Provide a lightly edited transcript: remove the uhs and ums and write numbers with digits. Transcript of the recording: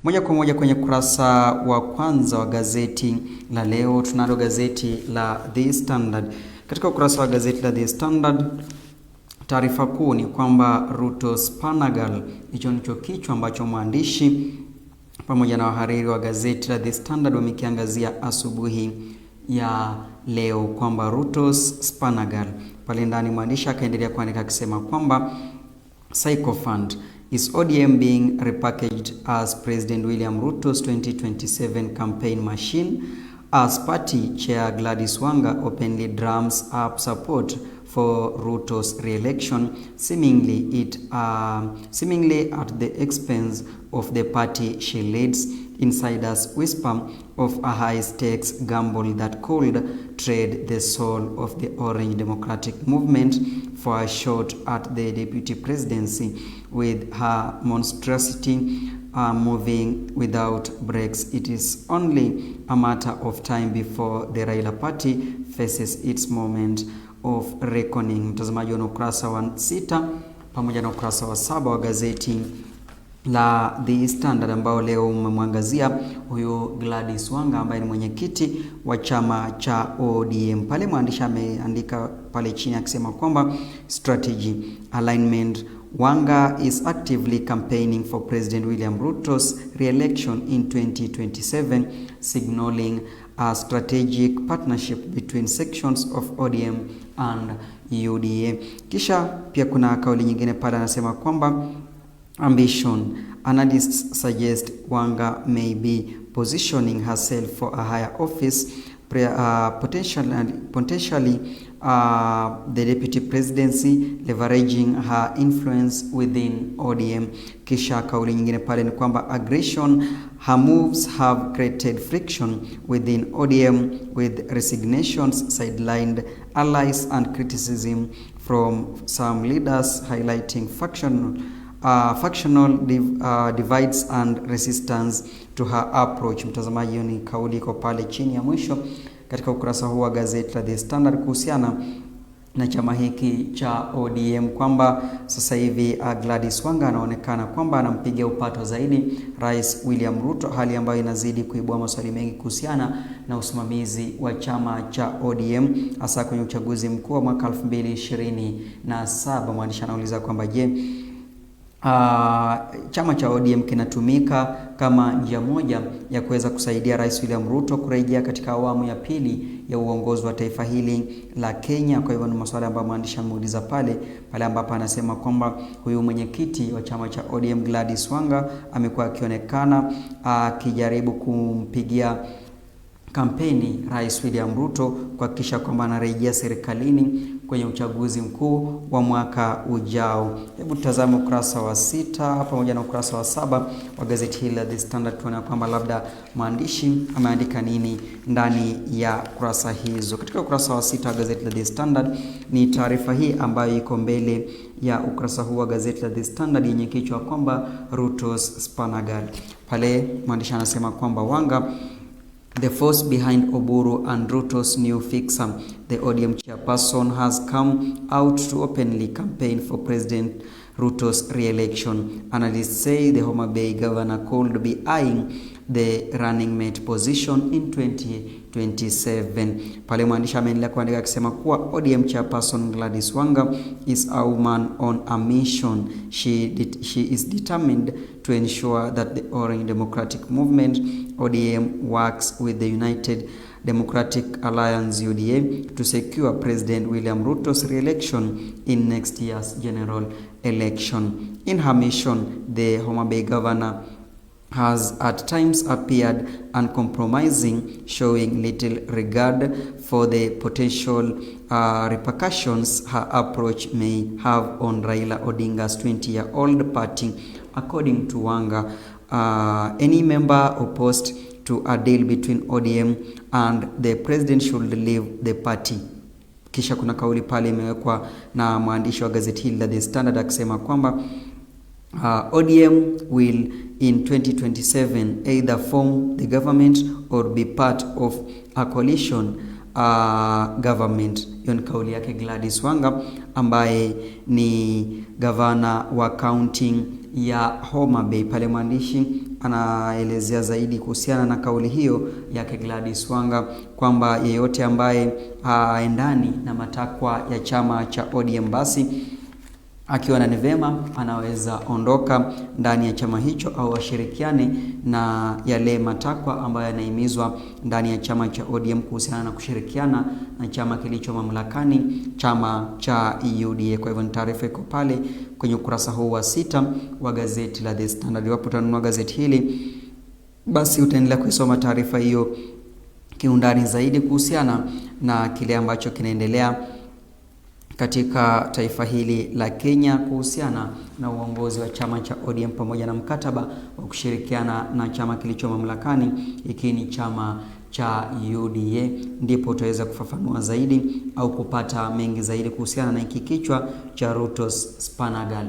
Moja kwa moja kwenye kurasa wa kwanza wa gazeti la leo, tunalo gazeti la The Standard. Katika ukurasa wa gazeti la The Standard, taarifa kuu ni kwamba Ruto Spanagal. Hicho ndicho kichwa ambacho mwandishi pamoja na wahariri wa gazeti la The Standard wamekiangazia asubuhi ya leo, kwamba Ruto Spanagal. Pale ndani mwandishi akaendelea kuandika akisema kwamba Psychophant, is ODM being repackaged as President William Ruto's 2027 campaign machine, as party chair Gladys Wanga openly drums up support for Ruto's re-election, seemingly at the expense of the party she leads. Insiders whisper of a high-stakes gamble that could trade the soul of the Orange Democratic Movement for a shot at the deputy presidency, with her monstrosity moving without breaks. It is only a matter of time before the Raila party faces its moment of reckoning. Mtazamaji wa ukurasa wa 6 pamoja na ukurasa wa 7 wa gazeti la The Standard, ambao leo umemwangazia huyo Gladys Wanga ambaye ni mwenyekiti wa chama cha ODM. Pale mwandishi ameandika pale chini akisema kwamba strategy alignment, Wanga is actively campaigning for President William Ruto's re-election in 2027, signaling a strategic partnership between sections of ODM and UDA. Kisha pia kuna kauli nyingine pale anasema kwamba ambition, analysts suggest Wanga may be positioning herself for a higher office, potentially the deputy presidency, leveraging her influence within ODM. Kisha kauli nyingine pale ni kwamba aggression, her moves have created friction within ODM, with resignations sidelined allies and criticism from some leaders highlighting factional divides and resistance to her approach. Mtazamaji, ni kauli iko pale chini ya mwisho katika ukurasa huu wa gazeti la The Standard kuhusiana na chama hiki cha ODM, kwamba sasa hivi Gladys Wanga anaonekana kwamba anampigia upato zaidi Rais William Ruto, hali ambayo inazidi kuibua maswali mengi kuhusiana na usimamizi wa chama cha ODM hasa kwenye uchaguzi mkuu wa mwaka 2027. Mwandishi anauliza kwamba je, chama cha ODM kinatumika kama njia moja ya kuweza kusaidia Rais William Ruto kurejea katika awamu ya pili ya uongozi wa taifa hili la Kenya? Kwa hivyo ni maswali ambayo mwandishi ameuliza pale ambapo anasema kwamba huyu mwenyekiti wa chama cha ODM Gladys Wanga amekuwa akionekana akijaribu kumpigia kampeni Rais William Ruto kuhakikisha kwamba anarejea serikalini kwenye uchaguzi mkuu wa mwaka ujao. Hebu tutazame ukurasa wa 6 pamoja na ukurasa wa 7 wa gazeti hili la The Standard, tuone kwamba labda mwandishi ameandika nini ndani ya kurasa hizo. Katika ukurasa wa 6 wa gazeti la The Standard ni taarifa hii ambayo iko mbele ya ukurasa huu wa gazeti la The Standard yenye kichwa kwamba Ruto's Spanagal. Pale mwandishi anasema kwamba Wanga, the force behind Oburu and Ruto's new fixer. The ODM chairperson has come out to openly campaign for President Ruto's re-election. Analysts say the Homa Bay governor could be eyeing the running mate position in 2027. Pale mwandishi ameendelea kuandika akisema kuwa ODM chairperson Gladys Wanga is a woman on a mission. She is determined to ensure that the Orange Democratic Movement ODM works with the United Democratic Alliance UDA to secure President William Ruto's re-election in next year's general election. In her mission, the Homa Bay governor has at times appeared uncompromising, showing little regard for the potential repercussions her approach may have on Raila Odinga's 20-year-old party. According to Wanga, any member opposed to a deal between ODM and the president should leave the party. Kisha kuna kauli pale imewekwa na mwandishi wa gazeti hili la The Standard akisema kwamba ODM will in 2027 either form the government or be part of a coalition government. Hiyo ni kauli yake Gladys Wanga ambaye ni gavana wa kaunti ya Homa Bay. Pale mwandishi anaelezea zaidi kuhusiana na kauli hiyo yake Gladys Wanga kwamba yeyote ambaye haendani na matakwa ya chama cha ODM basi akiwa na vema anaweza ondoka ndani ya chama hicho au ashirikiane na yale matakwa ambayo yanahimizwa ndani ya chama cha ODM kuhusiana na kushirikiana na chama kilicho mamlakani, chama cha UDA. Kwa hivyo ni taarifa iko pale kwenye ukurasa huu wa 6 wa gazeti la The Standard. Iwapo utanunua gazeti hili basi utaendelea kuisoma taarifa hiyo kiundani zaidi kuhusiana na kile ambacho kinaendelea katika taifa hili la Kenya kuhusiana na uongozi wa chama cha ODM pamoja na mkataba wa kushirikiana na chama kilicho mamlakani, iki ni chama cha UDA. Ndipo utaweza kufafanua zaidi au kupata mengi zaidi kuhusiana na hiki kichwa cha Ruto's Spanagal.